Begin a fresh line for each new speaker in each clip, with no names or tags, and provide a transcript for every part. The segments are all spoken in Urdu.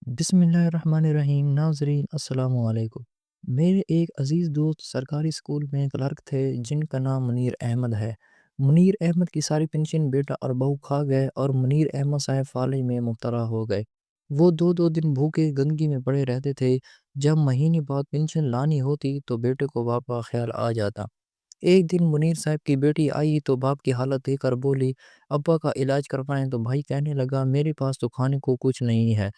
بسم اللہ الرحمن الرحیم ناظرین السلام علیکم۔ میرے ایک عزیز دوست سرکاری اسکول میں کلرک تھے جن کا نام منیر احمد ہے۔ منیر احمد کی ساری پنشن بیٹا اور بہو کھا گئے اور منیر احمد صاحب فالج میں مبتلا ہو گئے۔ وہ دو دو دن بھوکے گندگی میں پڑے رہتے تھے۔ جب مہینے بعد پنشن لانی ہوتی تو بیٹے کو باپ کا خیال آ جاتا۔ ایک دن منیر صاحب کی بیٹی آئی تو باپ کی حالت دیکھ کر بولی ابا کا علاج کروائیں، تو بھائی کہنے لگا میرے پاس تو کھانے کو کچھ نہیں ہے۔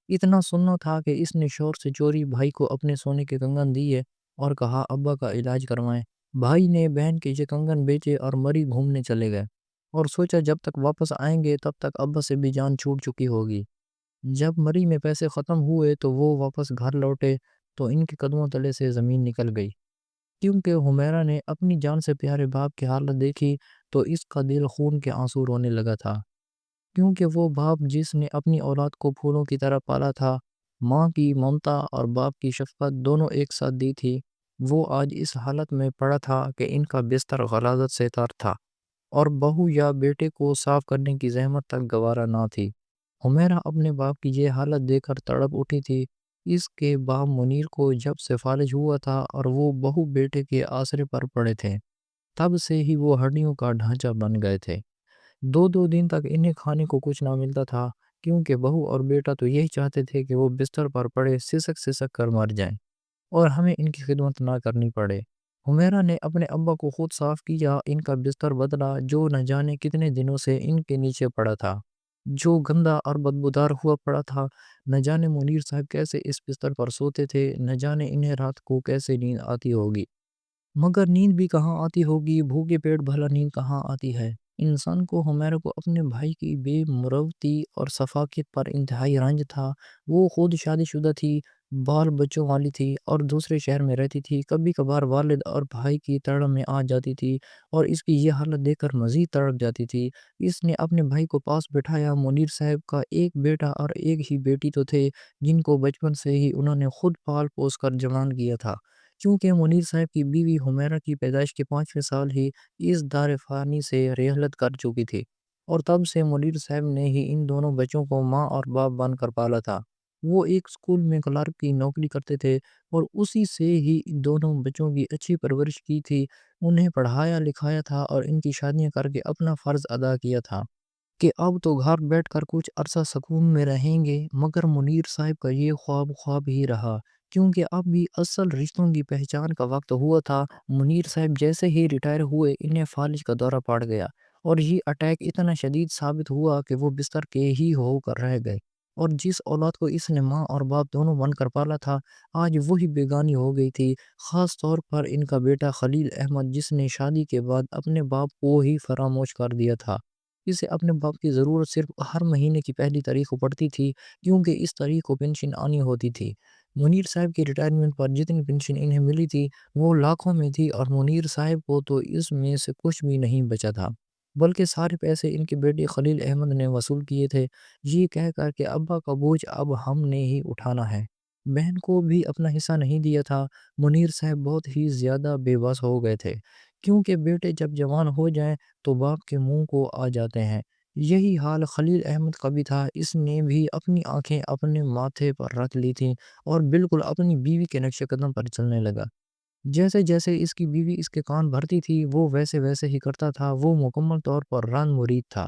اتنا سننا تھا کہ اس نے شور سے چوری بھائی کو اپنے سونے کے کنگن دیے اور کہا ابا کا علاج کروائیں۔ بھائی نے بہن کے یہ کنگن بیچے اور مری گھومنے چلے گئے اور سوچا جب تک واپس آئیں گے تب تک ابا سے بھی جان چھوٹ چکی ہوگی۔ جب مری میں پیسے ختم ہوئے تو وہ واپس گھر لوٹے تو ان کے قدموں تلے سے زمین نکل گئی، کیونکہ حمیرہ نے اپنی جان سے پیارے باپ کی حالت دیکھی تو اس کا دل خون کے آنسو رونے لگا تھا، کیونکہ وہ باپ جس نے اپنی اولاد کو پھولوں کی طرح پالا تھا، ماں کی ممتا اور باپ کی شفقت دونوں ایک ساتھ دی تھی، وہ آج اس حالت میں پڑا تھا کہ ان کا بستر غلاظت سے تر تھا اور بہو یا بیٹے کو صاف کرنے کی زحمت تک گوارا نہ تھی۔ حمیرہ اپنے باپ کی یہ حالت دیکھ کر تڑپ اٹھی تھی۔ اس کے باپ منیر کو جب سے فالج ہوا تھا اور وہ بہو بیٹے کے آسرے پر پڑے تھے، تب سے ہی وہ ہڈیوں کا ڈھانچہ بن گئے تھے۔ دو دو دن تک انہیں کھانے کو کچھ نہ ملتا تھا، کیونکہ بہو اور بیٹا تو یہی چاہتے تھے کہ وہ بستر پر پڑے سسک سسک کر مر جائیں اور ہمیں ان کی خدمت نہ کرنی پڑے۔ حمیرہ نے اپنے ابا کو خود صاف کیا، ان کا بستر بدلا جو نہ جانے کتنے دنوں سے ان کے نیچے پڑا تھا، جو گندا اور بدبودار ہوا پڑا تھا۔ نہ جانے منیر صاحب کیسے اس بستر پر سوتے تھے، نہ جانے انہیں رات کو کیسے نیند آتی ہوگی، مگر نیند بھی کہاں آتی ہوگی، بھوکے پیٹ بھلا نیند کہاں آتی ہے۔ انسان کو حمیرہ کو اپنے بھائی کی بے مروتی اور صفاقت پر انتہائی رنج تھا۔ وہ خود شادی شدہ تھی، بال بچوں والی تھی اور دوسرے شہر میں رہتی تھی۔ کبھی کبھار والد اور بھائی کی تڑپ میں آ جاتی تھی اور اس کی یہ حالت دیکھ کر مزید تڑپ جاتی تھی۔ اس نے اپنے بھائی کو پاس بٹھایا۔ منیر صاحب کا ایک بیٹا اور ایک ہی بیٹی تو تھے، جن کو بچپن سے ہی انہوں نے خود پال پوس کر جوان کیا تھا، کیونکہ منیر صاحب کی بیوی حمیرہ کی پیدائش کے 5ویں سال ہی اس دار فانی سے رحلت کر چکی تھی، اور تب سے منیر صاحب نے ہی ان دونوں بچوں کو ماں اور باپ بن کر پالا تھا۔ وہ ایک اسکول میں کلرک کی نوکری کرتے تھے اور اسی سے ہی ان دونوں بچوں کی اچھی پرورش کی تھی، انہیں پڑھایا لکھایا تھا اور ان کی شادیاں کر کے اپنا فرض ادا کیا تھا کہ اب تو گھر بیٹھ کر کچھ عرصہ سکون میں رہیں گے۔ مگر منیر صاحب کا یہ خواب خواب ہی رہا، کیونکہ اب بھی اصل رشتوں کی پہچان کا وقت ہوا تھا۔ منیر صاحب جیسے ہی ریٹائر ہوئے انہیں فالج کا دورہ پڑ گیا اور یہ اٹیک اتنا شدید ثابت ہوا کہ وہ بستر کے ہی ہو کر رہ گئے، اور جس اولاد کو اس نے ماں اور باپ دونوں بن کر پالا تھا آج وہی بیگانی ہو گئی تھی، خاص طور پر ان کا بیٹا خلیل احمد، جس نے شادی کے بعد اپنے باپ کو ہی فراموش کر دیا تھا۔ اسے اپنے باپ کی ضرورت صرف ہر مہینے کی پہلی تاریخ کو پڑتی تھی، کیونکہ اس تاریخ کو پنشن آنی ہوتی تھی۔ منیر صاحب کی ریٹائرمنٹ پر جتنی پنشن انہیں ملی تھی وہ لاکھوں میں تھی، اور منیر صاحب کو تو اس میں سے کچھ بھی نہیں بچا تھا، بلکہ سارے پیسے ان کے بیٹے خلیل احمد نے وصول کیے تھے، یہ کہہ کر کہ ابا کا بوجھ اب ہم نے ہی اٹھانا ہے۔ بہن کو بھی اپنا حصہ نہیں دیا تھا۔ منیر صاحب بہت ہی زیادہ بے بس ہو گئے تھے، کیونکہ بیٹے جب جوان ہو جائیں تو باپ کے منہ کو آ جاتے ہیں۔ یہی حال خلیل احمد کا بھی تھا۔ اس نے بھی اپنی آنکھیں اپنے ماتھے پر رکھ لی تھیں اور بالکل اپنی بیوی کے نقش قدم پر چلنے لگا۔ جیسے جیسے اس کی بیوی اس کے کان بھرتی تھی وہ ویسے ویسے ہی کرتا تھا۔ وہ مکمل طور پر ران مرید تھا۔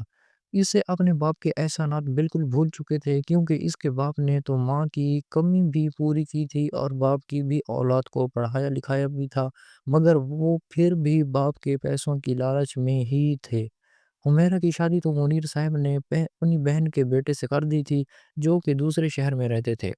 اسے اپنے باپ کے احسانات بالکل بھول چکے تھے، کیونکہ اس کے باپ نے تو ماں کی کمی بھی پوری کی تھی اور باپ کی بھی اولاد کو پڑھایا لکھایا بھی تھا، مگر وہ پھر بھی باپ کے پیسوں کی لالچ میں ہی تھے۔ حمیرہ کی شادی تو منیر صاحب نے اپنی بہن کے بیٹے سے کر دی تھی، جو کہ دوسرے شہر میں رہتے تھے۔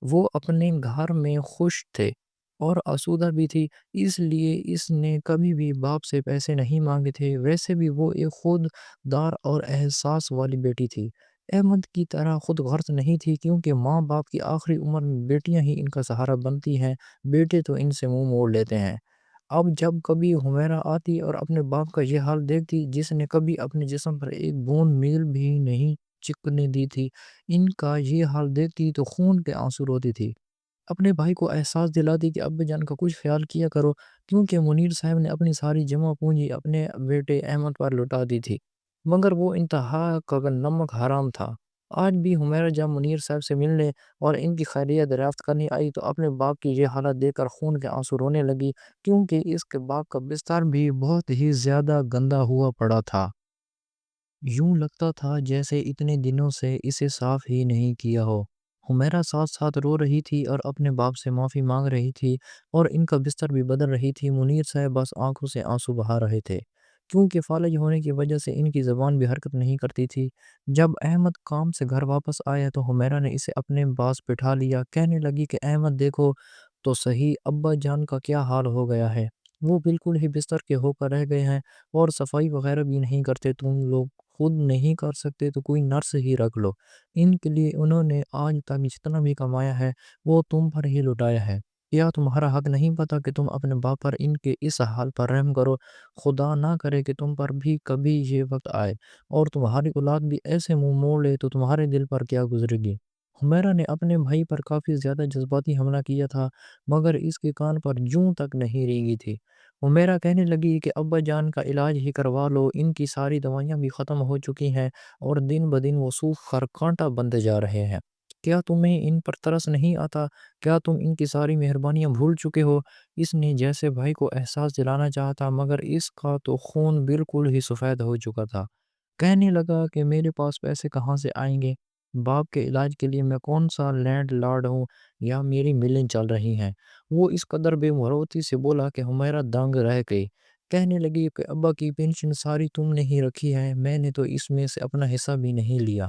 وہ اپنے گھر میں خوش تھے اور آسودہ بھی تھی، اس لیے اس نے کبھی بھی باپ سے پیسے نہیں مانگے تھے۔ ویسے بھی وہ ایک خود دار اور احساس والی بیٹی تھی، احمد کی طرح خود غرض نہیں تھی، کیونکہ ماں باپ کی آخری عمر میں بیٹیاں ہی ان کا سہارا بنتی ہیں، بیٹے تو ان سے منہ موڑ لیتے ہیں۔ اب جب کبھی حمیرہ آتی اور اپنے باپ کا یہ حال دیکھتی، جس نے کبھی اپنے جسم پر ایک بوند میل بھی نہیں چکنے دی تھی، ان کا یہ حال دیکھتی تو خون کے آنسو روتی تھی۔ اپنے بھائی کو احساس دلاتی کہ ابا جان کا کچھ خیال کیا کرو، کیونکہ منیر صاحب نے اپنی ساری جمع پونجی اپنے بیٹے احمد پر لٹا دی تھی، مگر وہ انتہا کا نمک حرام تھا۔ آج بھی حمیرہ جب منیر صاحب سے ملنے اور ان کی خیریت دریافت کرنے آئی تو اپنے باپ کی یہ حالت دیکھ کر خون کے آنسو رونے لگی، کیونکہ اس کے باپ کا بستر بھی بہت ہی زیادہ گندا ہوا پڑا تھا۔ یوں لگتا تھا جیسے اتنے دنوں سے اسے صاف ہی نہیں کیا ہو۔ حمیرہ ساتھ ساتھ رو رہی تھی اور اپنے باپ سے معافی مانگ رہی تھی اور ان کا بستر بھی بدل رہی تھی۔ منیر صاحب بس آنکھوں سے آنسو بہا رہے تھے، کیونکہ فالج ہونے کی وجہ سے ان کی زبان بھی حرکت نہیں کرتی تھی۔ جب احمد کام سے گھر واپس آیا تو حمیرہ نے اسے اپنے پاس بٹھا لیا، کہنے لگی کہ احمد دیکھو تو صحیح، ابا جان کا کیا حال ہو گیا ہے۔ وہ بالکل ہی بستر کے ہو کر رہ گئے ہیں اور صفائی وغیرہ بھی نہیں کرتے۔ تم لوگ خود نہیں کر سکتے تو کوئی نرس ہی رکھ لو۔ ان کے لیے انہوں نے آج تک جتنا بھی کمایا ہے وہ تم پر ہی لٹایا ہے۔ کیا تمہارا حق نہیں پتا کہ تم اپنے باپ پر ان کے اس حال پر رحم کرو؟ خدا نہ کرے کہ تم پر بھی کبھی یہ وقت آئے اور تمہاری اولاد بھی ایسے منہ موڑ لے تو تمہارے دل پر کیا گزرے گی۔ حمیرہ نے اپنے بھائی پر کافی زیادہ جذباتی حملہ کیا تھا، مگر اس کے کان پر جوں تک نہیں ریگی تھی۔ حمیرہ کہنے لگی کہ ابا جان کا علاج ہی کروا لو، ان کی ساری دوائیاں بھی ختم ہو چکی ہیں اور دن بدن وہ سوکھ کر کانٹا بنتے جا رہے ہیں۔ کیا تمہیں ان پر ترس نہیں آتا؟ کیا تم ان کی ساری مہربانیاں بھول چکے ہو؟ اس نے جیسے بھائی کو احساس دلانا چاہا تھا، مگر اس کا تو خون بالکل ہی سفید ہو چکا تھا۔ کہنے لگا کہ میرے پاس پیسے کہاں سے آئیں گے؟ باپ کے علاج کے لیے میں کون سا لینڈ لارڈ ہوں یا میری ملیں چل رہی ہیں؟ وہ اس قدر بے مروتی سے بولا کہ حمیرہ دنگ رہ گئی۔ کہنے لگی کہ ابا کی پینشن ساری تم نے ہی رکھی ہے، میں نے تو اس میں سے اپنا حصہ بھی نہیں لیا۔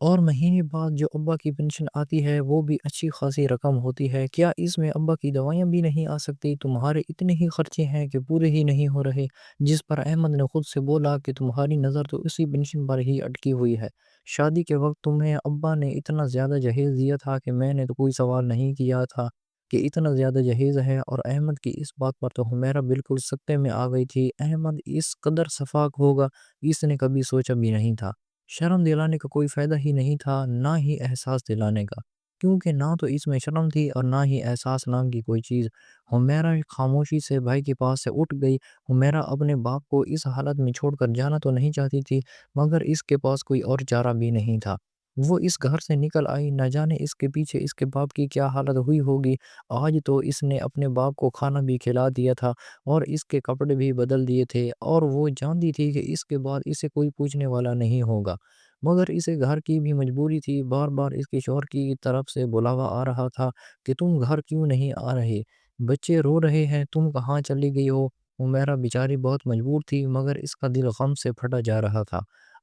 اور مہینے بعد جو ابا کی پینشن آتی ہے وہ بھی اچھی خاصی رقم ہوتی ہے۔ کیا اس میں ابا کی دوائیاں بھی نہیں آ سکتی؟ تمہارے اتنے ہی خرچے ہیں کہ پورے ہی نہیں ہو رہے؟ جس پر احمد نے خود سے بولا کہ تمہاری نظر تو اسی پینشن پر ہی اٹکی ہوئی ہے۔ شادی کے وقت تمہیں ابا نے اتنا زیادہ جہیز دیا تھا کہ میں نے تو کوئی سوال نہیں کیا تھا کہ اتنا زیادہ جہیز ہے، اور احمد کی اس بات پر تو حمیرہ بالکل سکتے میں آ گئی تھی۔ احمد اس قدر شفاق ہوگا اس نے کبھی سوچا بھی نہیں تھا۔ شرم دلانے کا کوئی فائدہ ہی نہیں تھا، نہ ہی احساس دلانے کا، کیونکہ نہ تو اس میں شرم تھی اور نہ ہی احساس نام کی کوئی چیز۔ حمیرہ خاموشی سے بھائی کے پاس سے اٹھ گئی۔ حمیرہ اپنے باپ کو اس حالت میں چھوڑ کر جانا تو نہیں چاہتی تھی، مگر اس کے پاس کوئی اور چارہ بھی نہیں تھا۔ وہ اس گھر سے نکل آئی، نہ جانے اس کے پیچھے اس کے باپ کی کیا حالت ہوئی ہوگی۔ آج تو اس نے اپنے باپ کو کھانا بھی کھلا دیا تھا اور اس کے کپڑے بھی بدل دیے تھے، اور وہ جانتی تھی کہ اس کے بعد اسے کوئی پوچھنے والا نہیں ہوگا، مگر اسے گھر کی بھی مجبوری تھی۔ بار بار اس کے شوہر کی طرف سے بلاوا آ رہا تھا کہ تم گھر کیوں نہیں آ رہے؟ بچے رو رہے ہیں، تم کہاں چلی گئی ہو؟ حمیرہ بیچاری بہت مجبور تھی، مگر اس کا دل غم سے پھٹا جا رہا تھا۔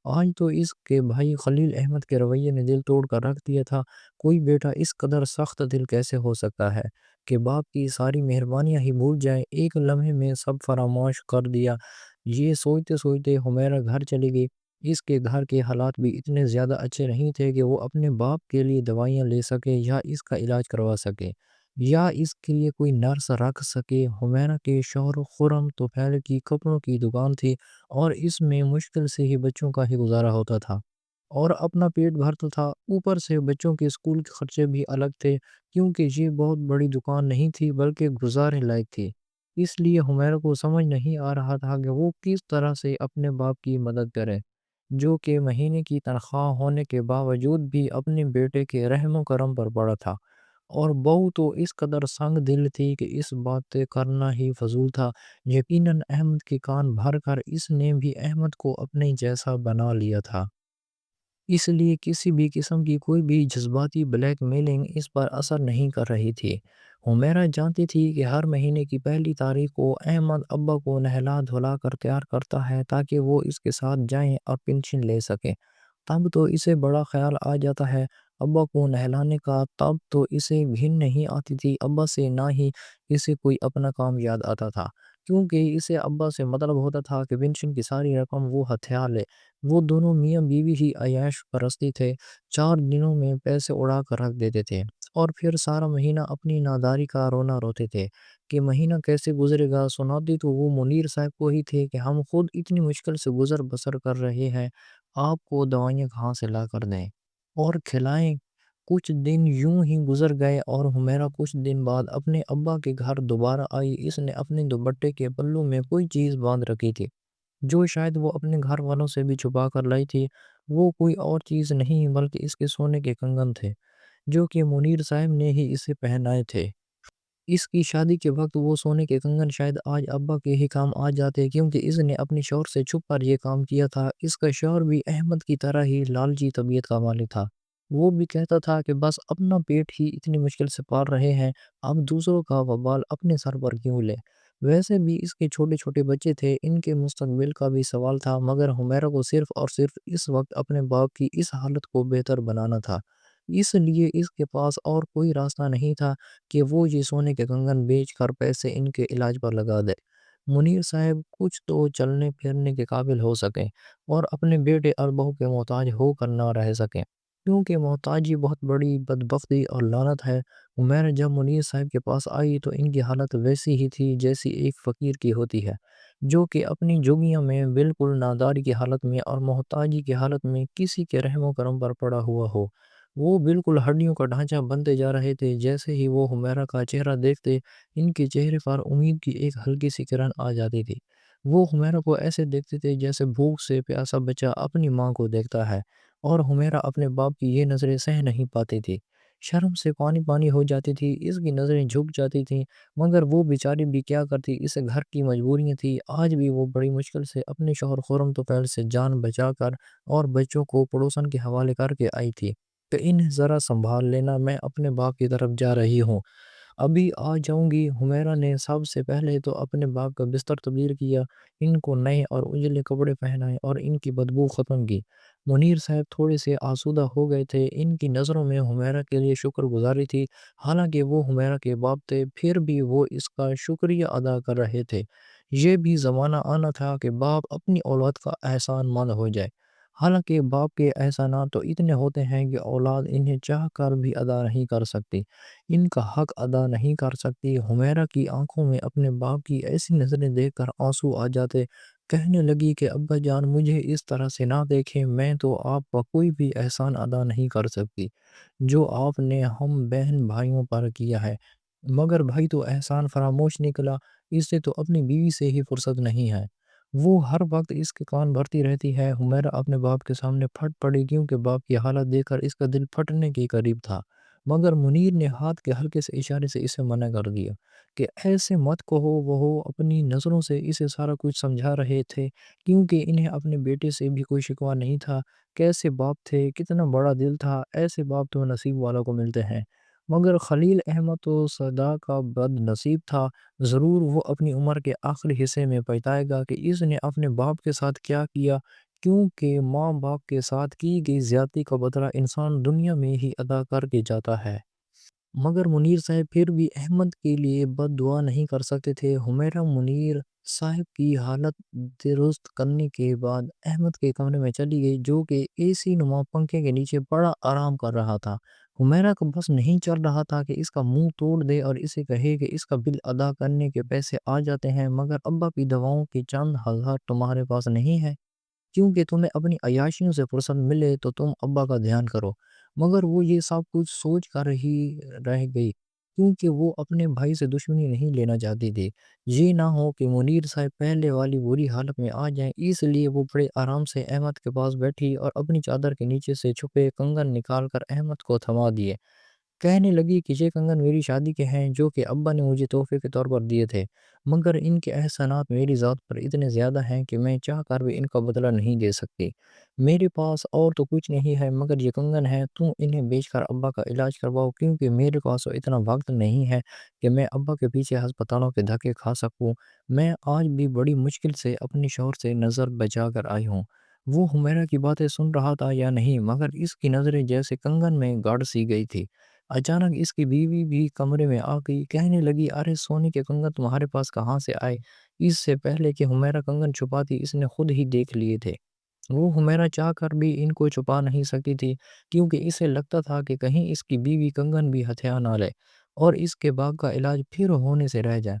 آج تو اس کے بھائی خلیل احمد کے رویے نے دل توڑ کر رکھ دیا تھا۔ کوئی بیٹا اس قدر سخت دل کیسے ہو سکتا ہے کہ باپ کی ساری مہربانیاں ہی بھول جائے؟ ایک لمحے میں سب فراموش کر دیا۔ یہ سوچتے سوچتے حمیرہ گھر چلی گئی۔ اس کے گھر کے حالات بھی اتنے زیادہ اچھے نہیں تھے کہ وہ اپنے باپ کے لیے دوائیاں لے سکے یا اس کا علاج کروا سکے یا اس کے لیے کوئی نرس رکھ سکے۔ حمیرہ کے شوہر خرم طفیل کی کپڑوں کی دکان تھی اور اس میں مشکل سے ہی بچوں کا ہی گزارا ہوتا تھا اور اپنا پیٹ بھرتا تھا۔ اوپر سے بچوں کے اسکول کے خرچے بھی الگ تھے، کیونکہ یہ بہت بڑی دکان نہیں تھی بلکہ گزارے لائق تھی۔ اس لیے حمیرہ کو سمجھ نہیں آ رہا تھا کہ وہ کس طرح سے اپنے باپ کی مدد کرے، جو کہ مہینے کی تنخواہ ہونے کے باوجود بھی اپنے بیٹے کے رحم و کرم پر پڑا تھا، اور بہو تو اس قدر سنگ دل تھی کہ اس بات کرنا ہی فضول تھا۔ یقیناً احمد کے کان بھر کر اس نے بھی احمد کو اپنے جیسا بنا لیا تھا، اس لیے کسی بھی قسم کی کوئی بھی جذباتی بلیک میلنگ اس پر اثر نہیں کر رہی تھی۔ حمیرہ جانتی تھی کہ ہر مہینے کی پہلی تاریخ کو احمد ابا کو نہلا دھلا کر تیار کرتا ہے تاکہ وہ اس کے ساتھ جائیں اور پینشن لے سکیں۔ تب تو اسے بڑا خیال آ جاتا ہے ابا کو نہلانے کا، تب تو اسے گھن نہیں آتی تھی ابا سے، نہ ہی اسے کوئی اپنا کام یاد آتا تھا، کیونکہ اسے ابا سے مطلب ہوتا تھا کہ پینشن کی ساری رقم وہ ہتھیار لے۔ وہ دونوں میاں بیوی ہی عیاش پرستی تھے، 4 دنوں میں پیسے اڑا کر رکھ دیتے تھے اور پھر سارا مہینہ اپنی ناداری کا رونا روتے تھے کہ مہینہ کیسے گزرے گا۔ سناتے تو وہ منیر صاحب کو ہی تھے کہ ہم خود اتنی مشکل سے گزر بسر کر رہے ہیں، آپ کو دوائیاں کہاں سے لا کر دیں اور کھلائیں۔ کچھ دن یوں ہی گزر گئے اور حمیرہ کچھ دن بعد اپنے ابا کے گھر دوبارہ آئی۔ اس نے اپنے دوپٹے کے پلوں میں کوئی چیز باندھ رکھی تھی جو شاید وہ اپنے گھر والوں سے بھی چھپا کر لائی تھی۔ وہ کوئی اور چیز نہیں بلکہ اس کے سونے کے کنگن تھے، جو کہ منیر صاحب نے ہی اسے پہنائے تھے۔ اس کی شادی کے وقت وہ سونے کے کنگن شاید آج ابا کے ہی کام آ جاتے، کیونکہ اس نے اپنے شوہر سے چھپ کر یہ کام کیا تھا۔ اس کا شوہر بھی احمد کی طرح ہی لالچی طبیعت کا مالک تھا۔ وہ بھی کہتا تھا کہ بس اپنا پیٹ ہی اتنی مشکل سے پال رہے ہیں، اب دوسروں کا وبال اپنے سر پر کیوں لے۔ ویسے بھی اس کے چھوٹے چھوٹے بچے تھے، ان کے مستقبل کا بھی سوال تھا، مگر حمیرہ کو صرف اور صرف اس وقت اپنے باپ کی اس حالت کو بہتر بنانا تھا۔ اس لیے اس کے پاس اور کوئی راستہ نہیں تھا کہ وہ یہ سونے کے کنگن بیچ کر پیسے ان کے علاج پر لگا دے۔ منیر صاحب کچھ تو چلنے پھرنے کے قابل ہو سکیں اور اپنے بیٹے اور بہو کے محتاج ہو کر نہ رہ سکیں، کیونکہ محتاجی بہت بڑی بدبختی اور لعنت ہے۔ عمیر جب منیر صاحب کے پاس آئی تو ان کی حالت ویسی ہی تھی جیسی ایک فقیر کی ہوتی ہے، جو کہ اپنی جوگیوں میں بالکل ناداری کی حالت میں اور محتاجی کی حالت میں کسی کے رحم و کرم پر پڑا ہوا ہو۔ وہ بالکل ہڈیوں کا ڈھانچہ بنتے جا رہے تھے۔ جیسے ہی وہ حمیرہ کا چہرہ دیکھتے، ان کے چہرے پر امید کی ایک ہلکی سی کرن آ جاتی تھی۔ وہ حمیرہ کو ایسے دیکھتے تھے جیسے بھوک سے پیاسا بچہ اپنی ماں کو دیکھتا ہے، اور حمیرہ اپنے باپ کی یہ نظریں سہ نہیں پاتی تھی۔ شرم سے پانی پانی ہو جاتی تھی، اس کی نظریں جھک جاتی تھیں، مگر وہ بیچاری بھی کیا کرتی، اسے گھر کی مجبوریاں تھی۔ آج بھی وہ بڑی مشکل سے اپنے شوہر خرم طفیل سے جان بچا کر اور بچوں کو پڑوسن کے حوالے کر کے آئی تھی کہ انہیں ذرا سنبھال لینا، میں اپنے باپ کی طرف جا رہی ہوں، ابھی آ جاؤں گی۔ حمیرہ نے سب سے پہلے تو اپنے باپ کا بستر تبدیل کیا، ان کو نئے اور اجلے کپڑے پہنائے اور ان کی بدبو ختم کی۔ منیر صاحب تھوڑے سے آسودہ ہو گئے تھے، ان کی نظروں میں حمیرہ کے لیے شکر گزاری تھی۔ حالانکہ وہ حمیرہ کے باپ تھے، پھر بھی وہ اس کا شکریہ ادا کر رہے تھے۔ یہ بھی زمانہ آنا تھا کہ باپ اپنی اولاد کا احسان مند ہو جائے۔ حالانکہ باپ کے احسانات تو اتنے ہوتے ہیں کہ اولاد انہیں چاہ کر بھی ادا نہیں کر سکتی، ان کا حق ادا نہیں کر سکتی۔ حمیرہ کی آنکھوں میں اپنے باپ کی ایسی نظریں دیکھ کر آنسو آ جاتے، کہنے لگی کہ ابا جان مجھے اس طرح سے نہ دیکھیں، میں تو آپ کا کوئی بھی احسان ادا نہیں کر سکتی جو آپ نے ہم بہن بھائیوں پر کیا ہے۔ مگر بھائی تو احسان فراموش نکلا، اس سے تو اپنی بیوی سے ہی فرصت نہیں ہے، وہ ہر وقت اس کے کان بھرتی رہتی ہے۔ حمیرہ اپنے باپ کے سامنے پھٹ پڑی، کیونکہ باپ کی حالت دیکھ کر اس کا دل پھٹنے کے قریب تھا، مگر منیر نے ہاتھ کے ہلکے سے اشارے سے اسے منع کر دیا کہ ایسے مت کہو۔ وہ اپنی نظروں سے اسے سارا کچھ سمجھا رہے تھے، کیونکہ انہیں اپنے بیٹے سے بھی کوئی شکوہ نہیں تھا۔ کیسے باپ تھے، کتنا بڑا دل تھا، ایسے باپ تو نصیب والوں کو ملتے ہیں، مگر خلیل احمد تو صدا کا بد نصیب تھا۔ ضرور وہ اپنی عمر کے آخری حصے میں پچھتائے گا کہ اس نے اپنے باپ کے ساتھ کیا کیا، کیونکہ ماں باپ کے ساتھ کی گئی زیادتی کا بدلہ انسان دنیا میں ہی ادا کر کے جاتا ہے۔ مگر منیر صاحب پھر بھی احمد کے لیے بد دعا نہیں کر سکتے تھے۔ حمیرہ منیر صاحب کی حالت درست کرنے کے بعد احمد کے کمرے میں چلی گئی، جو کہ اے سی نما پنکھے کے نیچے بڑا آرام کر رہا تھا۔ حمیرہ کو بس نہیں چل رہا تھا کہ اس کا منہ توڑ دے اور اسے کہے کہ اس کا بل ادا کرنے کے پیسے آ جاتے ہیں، مگر ابا کی دواؤں کی چند ہزار تمہارے پاس نہیں ہے، کیونکہ تمہیں اپنی عیاشیوں سے فرصت ملے تو تم ابا کا دھیان کرو۔ مگر وہ یہ سب کچھ سوچ کر ہی رہ گئی، کیونکہ وہ اپنے بھائی سے دشمنی نہیں لینا چاہتی تھی۔ یہ نہ ہو کہ منیر صاحب پہلے والی بری حالت میں آ جائیں، اس لیے وہ بڑے آرام سے احمد کے پاس بیٹھی اور اپنی چادر کے نیچے سے چھپے کنگن نکال کر احمد کو تھما دیے۔ کہنے لگی کہ یہ کنگن میری شادی کے ہیں، جو کہ ابا نے مجھے تحفے کے طور پر دیے تھے، مگر ان کے احسانات میری ذات پر اتنے زیادہ ہیں کہ میں چاہ کر بھی ان کا بدلہ نہیں دے سکتی۔ میرے پاس اور تو کچھ نہیں ہے مگر یہ کنگن ہے، تم انہیں بیچ کر ابا کا علاج کرواؤ، کیونکہ میرے پاس تو اتنا وقت نہیں ہے کہ میں ابا کے پیچھے ہسپتالوں کے دھکے کھا سکوں۔ میں آج بھی بڑی مشکل سے اپنے شوہر سے نظر بچا کر آئی ہوں۔ وہ حمیرہ کی باتیں سن رہا تھا یا نہیں، مگر اس کی نظریں جیسے کنگن میں گاڑ سی گئی تھی۔ اچانک اس کی بیوی بھی کمرے میں آ گئی، کہنے لگی ارے سونے کے کنگن تمہارے پاس کہاں سے آئے؟ اس سے پہلے کہ حمیرہ کنگن چھپاتی اس نے خود ہی دیکھ لیے تھے۔ وہ حمیرہ چاہ کر بھی ان کو چھپا نہیں سکتی تھی، کیونکہ اسے لگتا تھا کہ کہیں اس کی بیوی کنگن بھی ہتھیا نہ لے اور اس کے باغ کا علاج پھر ہونے سے رہ جائے۔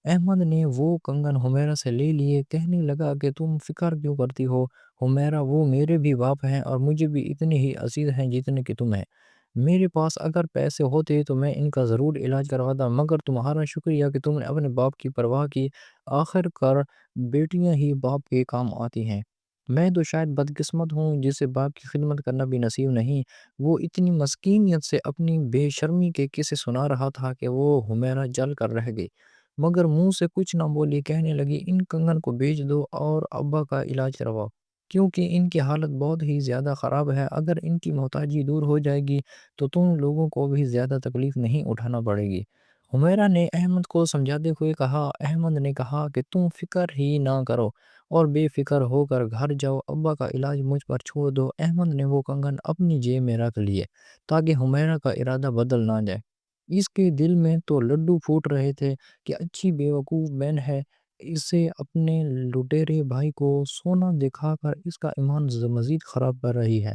احمد نے وہ کنگن حمیرہ سے لے لیے، کہنے لگا کہ تم فکر کیوں کرتی ہو حمیرہ، وہ میرے بھی باپ ہیں اور مجھے بھی اتنے ہی عزیز ہیں جتنے کہ تم ہیں۔ میرے پاس اگر پیسے ہوتے تو میں ان کا ضرور علاج کرواتا، مگر تمہارا شکریہ کہ تم نے اپنے باپ کی پرواہ کی۔ آخر کار بیٹیاں ہی باپ کے کام آتی ہیں۔ میں تو شاید بدقسمت ہوں جسے باپ کی خدمت کرنا بھی نصیب نہیں۔ وہ اتنی مسکینیت سے اپنی بے شرمی کے قصے سنا رہا تھا کہ وہ حمیرہ جل کر رہ گئی، مگر منہ سے کچھ نہ بولی۔ کہنے لگی، ان کنگن کو بیچ دو اور ابا کا علاج کرواؤ، کیونکہ ان کی حالت بہت ہی زیادہ خراب ہے۔ اگر ان کی محتاجی دور ہو جائے گی تو تم لوگوں کو بھی زیادہ تکلیف نہیں اٹھانا پڑے گی۔ حمیرہ نے احمد کو سمجھاتے ہوئے کہا۔ احمد نے کہا کہ تم فکر ہی نہ کرو اور بے فکر ہو کر گھر جاؤ، ابا کا علاج مجھ پر چھوڑ دو۔ احمد نے وہ کنگن اپنی جیب میں رکھ لیے تاکہ حمیرہ کا ارادہ بدل نہ جائے۔ اس کے دل میں تو لڈو پھوٹ رہے تھے کہ اچھی بیوقوف بہن ہے، اسے اپنے لٹیرے بھائی کو سونا دکھا کر اس کا ایمان مزید خراب کر رہی ہے۔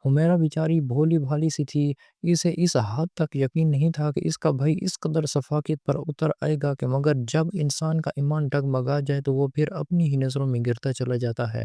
حمیرہ بیچاری بھولی بھالی سی تھی، اسے اس حد تک یقین نہیں تھا کہ اس کا بھائی اس قدر سفاکت پر اتر آئے گا کہ مگر جب انسان کا ایمان ڈگمگا جائے تو وہ پھر اپنی ہی نظروں میں گرتا چلا جاتا ہے،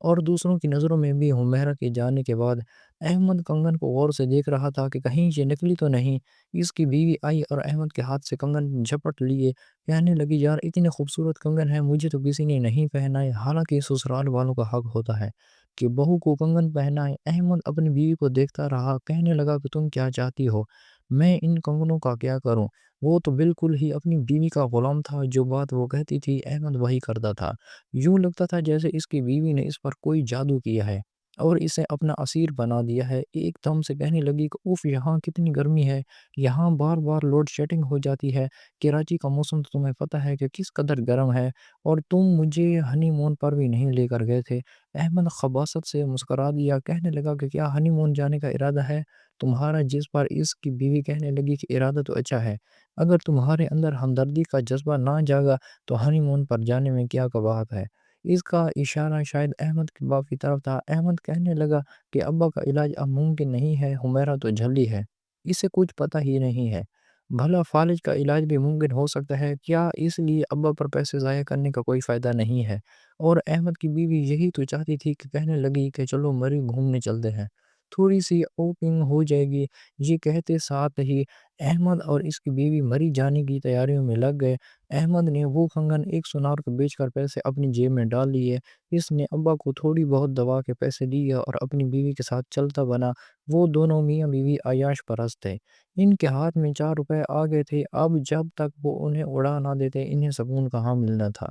اور دوسروں کی نظروں میں بھی۔ حمیرہ کے جانے کے بعد احمد کنگن کو غور سے دیکھ رہا تھا کہ کہیں یہ نکلی تو نہیں۔ اس کی بیوی آئی اور احمد کے ہاتھ سے کنگن جھپٹ لیے، کہنے لگی، یار اتنے خوبصورت کنگن ہیں، مجھے تو کسی نے نہیں پہنائے۔ حالانکہ سسرال والوں کا حق ہوتا ہے کہ بہو کو کنگن پہنائے۔ احمد اپنی بیوی کو دیکھتا رہا، کہنے لگا کہ تم کیا چاہتی ہو، میں ان کنگنوں کا کیا کروں؟ وہ تو بالکل ہی اپنی بیوی کا غلام تھا، جو بات وہ کہتی تھی احمد وہی کرتا تھا۔ یوں لگتا تھا جیسے اس کی بیوی نے اس پر کوئی جادو کیا ہے اور اسے اپنا اسیر بنا دیا ہے۔ ایک دم سے کہنے لگی کہ اوف، یہاں کتنی گرمی ہے، یہاں بار بار لوڈ شیڈنگ ہو جاتی ہے۔ کراچی کا موسم تو تمہیں پتہ ہے کہ کس قدر گرم ہے، اور تم مجھے ہنی مون پر بھی نہیں لے کر گئے تھے۔ احمد خباثت سے مسکرا دیا، کہنے لگا کہ کیا ہنی مون جانے کا ارادہ ہے تمہارا؟ جس پر اس کی بیوی کہنے لگی کہ ارادہ تو اچھا ہے، اگر تمہارے اندر ہمدردی کا جذبہ نہ جاگا تو ہنی مون پر جانے میں کیا کباہت ہے؟ اس کا اشارہ شاید احمد کے باپ کی طرف تھا۔ احمد کہنے لگا کہ ابا کا علاج اب ممکن نہیں ہے، حمیرہ تو جھلی ہے، اسے کچھ پتہ ہی نہیں ہے۔ بھلا فالج کا علاج بھی ممکن ہو سکتا ہے کیا؟ اس لیے ابا پر پیسے ضائع کرنے کا کوئی فائدہ نہیں ہے۔ اور احمد کی بیوی یہی تو چاہتی تھی کہ کہنے لگی کہ چلو مری گھومنے چلتے ہیں، تھوڑی سی اوپنگ ہو جائے گی۔ یہ کہتے ساتھ ہی احمد اور اس کی بیوی مری جانے کی تیاریوں میں لگ گئے۔ احمد نے وہ کنگن ایک سونار کو بیچ کر پیسے اپنی جیب میں ڈال لیے۔ اس نے ابا کو تھوڑی بہت دوا کے پیسے دیے اور اپنی بیوی کے ساتھ چلتا بنا۔ وہ دونوں میاں بیوی عیاش پرست تھے، ان کے ہاتھ میں 4 روپے آ گئے تھے۔ اب جب تک وہ انہیں اڑا نہ دیتے انہیں سکون کہاں ملنا تھا۔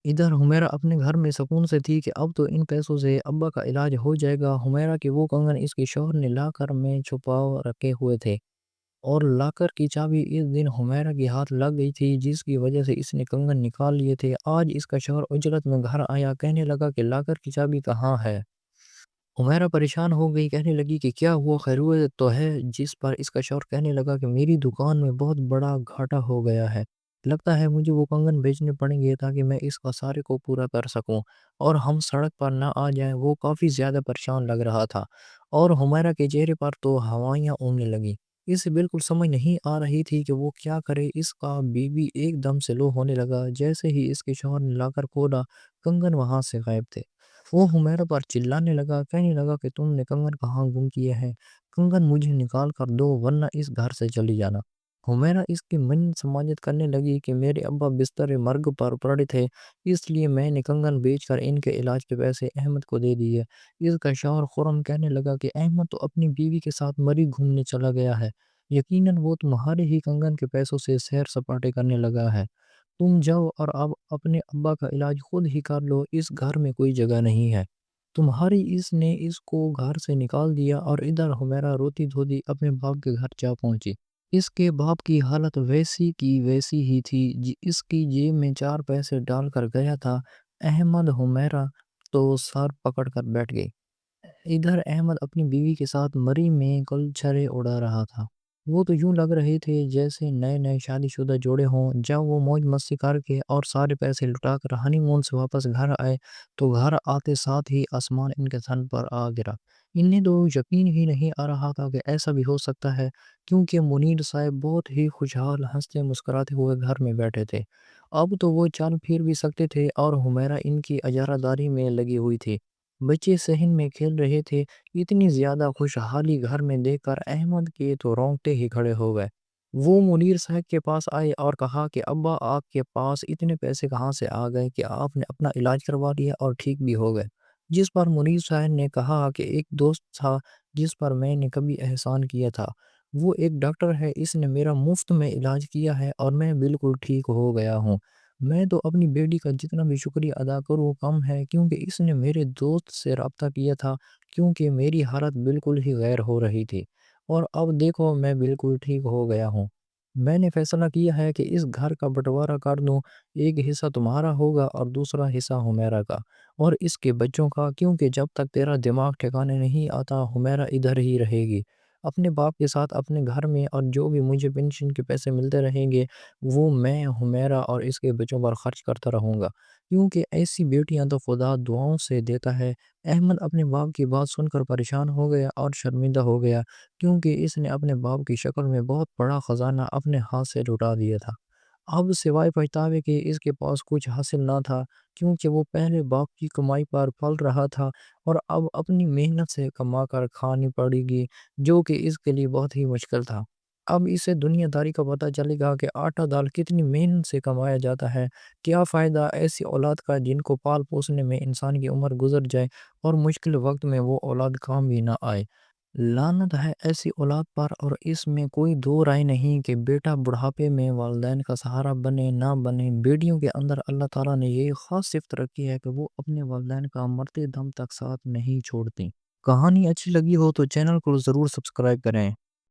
ادھر حمیرہ اپنے گھر میں سکون سے تھی کہ اب تو ان پیسوں سے ابا کا علاج ہو جائے گا۔ حمیرہ کے وہ کنگن اس کے شوہر نے لا کر میں چھپا رکھے ہوئے تھے، اور لاکر کی چابی اس دن حمیرہ کے ہاتھ لگ گئی تھی، جس کی وجہ سے اس نے کنگن نکال لیے تھے۔ آج اس کا شوہر اجلت میں گھر آیا، کہنے لگا کہ لاکر کی چابی کہاں ہے؟ حمیرہ پریشان ہو گئی، کہنے لگی کہ کیا ہوا، خیریت تو ہے؟ جس پر اس کا شوہر کہنے لگا کہ میری دکان میں بہت بڑا گھاٹا ہو گیا ہے، لگتا ہے مجھے وہ کنگن بیچنے پڑیں گے تاکہ میں اس خسارے کو پورا کر سکوں اور ہم سڑک پر نہ آ جائیں۔ وہ کافی زیادہ پریشان لگ رہا تھا، اور حمیرہ کے چہرے پر تو ہوائیاں اڑنے لگیں۔ اسے بالکل سمجھ نہیں آ رہی تھی کہ وہ کیا کرے۔ اس کا بی بی ایک دم سے لو ہونے لگا جیسے ہی اس کے شوہر نے لا کر کھولا، کنگن وہاں سے غائب تھے۔ وہ حمیرہ پر چلانے لگا، کہنے لگا کہ تم نے کنگن کہاں گم کیے ہیں؟ کنگن مجھے نکال کر دو ورنہ اس گھر سے چلی جانا۔ حمیرہ اس کی من سماجت کرنے لگی کہ میرے ابا بستر مرگ پر پڑے تھے، اس لیے میں نے کنگن بیچ کر ان کے علاج کے پیسے احمد کو دے دیے۔ اس کا شوہر خرم کہنے لگا کہ احمد تو اپنی بیوی کے ساتھ مری گھومنے چلا گیا ہے، یقیناً وہ تمہارے ہی کنگن کے پیسوں سے سیر سپاٹے کرنے لگا ہے۔ تم جاؤ اور اب اپنے ابا کا علاج خود ہی کر لو، اس گھر میں کوئی جگہ نہیں ہے تمہاری۔ اس نے اس کو گھر سے نکال دیا، اور ادھر حمیرہ روتی دھوتی اپنے باپ کے گھر جا پہنچی۔ اس کے باپ کی حالت ویسی کی ویسی ہی تھی، اس کی جیب میں 4 پیسے ڈال کر گیا تھا۔ احمد حمیرہ تو سر پکڑ کر بیٹھ گئی۔ ادھر احمد اپنی بیوی کے ساتھ مری میں گلچھرے اڑا رہا تھا۔ وہ تو یوں لگ رہے تھے جیسے نئے نئے شادی شدہ جوڑے ہوں۔ جب وہ موج مستی کر کے اور سارے پیسے لٹا کر ہنی مون سے واپس گھر آئے تو گھر آتے ساتھ ہی آسمان ان کے سر پر آ گرا۔ انہیں تو یقین ہی نہیں آ رہا تھا کہ ایسا بھی ہو سکتا ہے، کیونکہ منیر صاحب بہت ہی خوشحال ہنستے مسکراتے ہوئے گھر میں بیٹھے تھے۔ اب تو وہ چل پھر بھی سکتے تھے، اور حمیرہ ان کی اجارہ داری میں لگی ہوئی تھی۔ بچے صحن میں کھیل رہے تھے۔ اتنی زیادہ خوشحالی گھر میں دیکھ کر احمد کے تو رونگٹے ہی کھڑے ہو گئے۔ وہ منیر صاحب کے پاس آئے اور کہا کہ ابا، آپ کے پاس اتنے پیسے کہاں سے آ گئے کہ آپ نے اپنا علاج کروا لیا اور ٹھیک بھی ہو گئے؟ جس پر منیر صاحب نے کہا کہ ایک دوست تھا جس پر میں نے کبھی احسان کیا تھا، وہ ایک ڈاکٹر ہے، اس نے میرا مفت میں علاج کیا ہے اور میں بالکل ٹھیک ہو گیا ہوں۔ میں تو اپنی بیٹی کا جتنا بھی شکریہ ادا کروں کم ہے، کیونکہ اس نے میرے دوست سے رابطہ کیا تھا، کیونکہ میری حالت بالکل ہی غیر ہو رہی تھی، اور اب دیکھو میں بالکل ٹھیک ہو گیا ہوں۔ میں نے فیصلہ کیا ہے کہ اس گھر کا بٹوارہ کر دوں، ایک حصہ تمہارا ہوگا اور دوسرا حصہ حمیرہ کا اور اس کے بچوں کا، کیونکہ جب تک تیرا دماغ ٹھکانے نہیں آتا حمیرہ ادھر ہی رہے گی اپنے باپ کے ساتھ اپنے گھر میں، اور جو بھی مجھے پینشن کے پیسے ملتے رہیں گے وہ میں حمیرہ اور اس کے بچوں پر خرچ کرتا رہوں گا، کیونکہ ایسی بیٹیاں تو خدا دعاؤں سے دیتا ہے۔ احمد اپنے باپ کی بات سن کر پریشان ہو گیا اور شرمندہ ہو گیا، کیونکہ اس نے اپنے باپ کی شکل میں بہت بڑا خزانہ اپنے ہاتھ سے لٹا دیا تھا۔ اب سوائے پچھتاوے کے اس کے پاس کچھ حاصل نہ تھا، کیونکہ وہ پہلے باپ کی کمائی پر پل رہا تھا اور اب اپنی محنت سے کما کر کھانی پڑے گی، جو کہ اس کے لیے بہت ہی مشکل تھا۔ اب اسے دنیا داری کا پتہ چلے گا کہ آٹا دال کتنی محنت سے کمایا جاتا ہے۔ کیا فائدہ ایسی اولاد کا جن کو پال پوسنے میں انسان کی عمر گزر جائے اور مشکل وقت میں وہ اولاد کام بھی نہ آئے۔ لعنت ہے ایسی اولاد پر، اور اس میں کوئی دو رائے نہیں کہ بیٹا بڑھاپے میں والدین کا سہارا بنے نہ بنے۔ بیٹیوں کے اندر اللہ تعالیٰ نے یہ خاص صفت رکھی ہے کہ وہ اپنے والدین کا مرتے دم تک ساتھ نہیں چھوڑتی۔ کہانی اچھی لگی ہو تو چینل کو ضرور سبسکرائب کریں۔